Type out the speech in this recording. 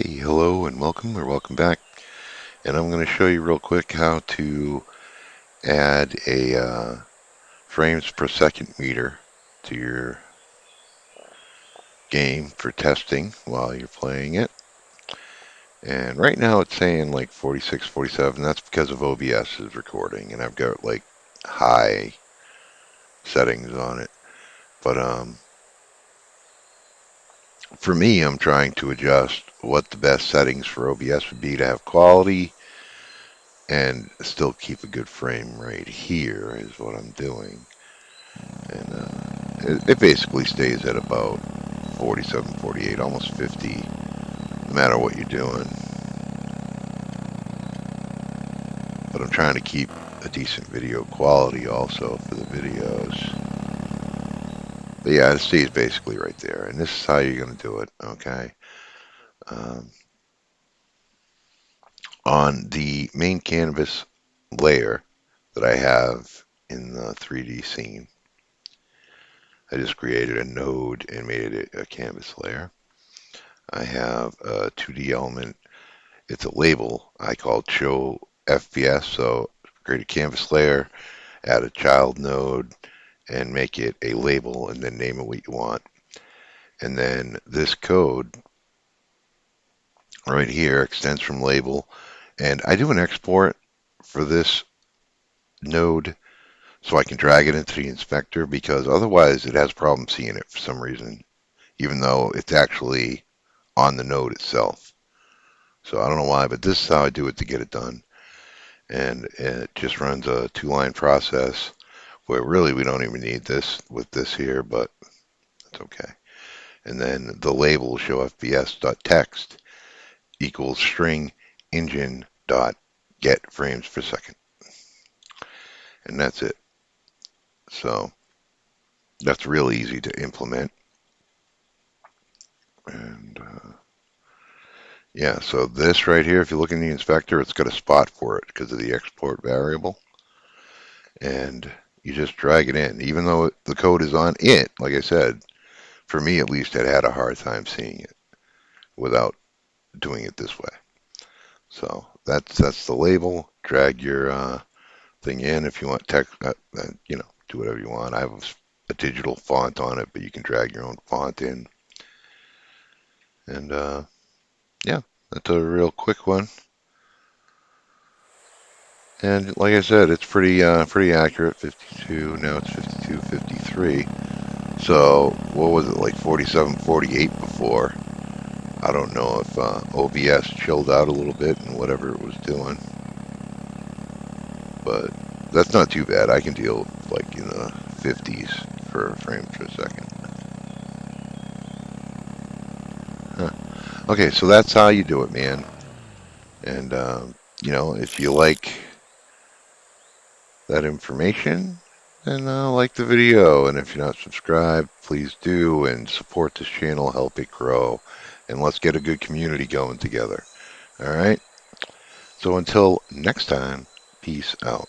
Hey, hello and welcome or welcome back. And I'm going to show you real quick how to add a frames per second meter to your game for testing while you're playing it. And right now it's saying like 46, 47. That's because of OBS's recording, and I've got like high settings on it. But for me, I'm trying to adjust what the best settings for OBS would be to have quality and still keep a good frame rate. Here is what I'm doing. And it basically stays at about 47, 48, almost 50, no matter what you're doing. But I'm trying to keep a decent video quality also for the videos. But yeah, it stays basically right there. And this is how you're going to do it, okay? Um, on the main canvas layer that I have in the 3D scene, I just created a node and made it a canvas layer. I have a 2D element. It's a label I call show FPS. So create a canvas layer, add a child node, and make it a label, and then name it what you want. And then this code right here extends from label. And I do an export for this node so I can drag it into the inspector, because otherwise it has problems seeing it for some reason, even though it's actually on the node itself. So I don't know why, but this is how I do it to get it done. And it just runs a two-line process where really we don't even need this with this here, but it's okay. And then the label show fps.text equals string engine dot get frames per second. And that's it. So that's real easy to implement. And yeah, so this right here, if you look in the inspector, it's got a spot for it because of the export variable. And you just drag it in. Even though the code is on it, like I said, for me at least, I had a hard time seeing it without doing it this way. So that's the label. Drag your thing in if you want text. Do whatever you want. I have a digital font on it, but you can drag your own font in. And yeah, that's a real quick one. And like I said, it's pretty accurate. 52. Now it's 52, 53. So what was it, like 47, 48 before? I don't know if OBS chilled out a little bit and whatever it was doing, but that's not too bad. I can deal with like in the 50s for frames per second. Huh. Okay, so that's how you do it, man. And if you like that information, then like the video. And if you're not subscribed, please do, and support this channel, help it grow, and let's get a good community going together. All right. So until next time, peace out.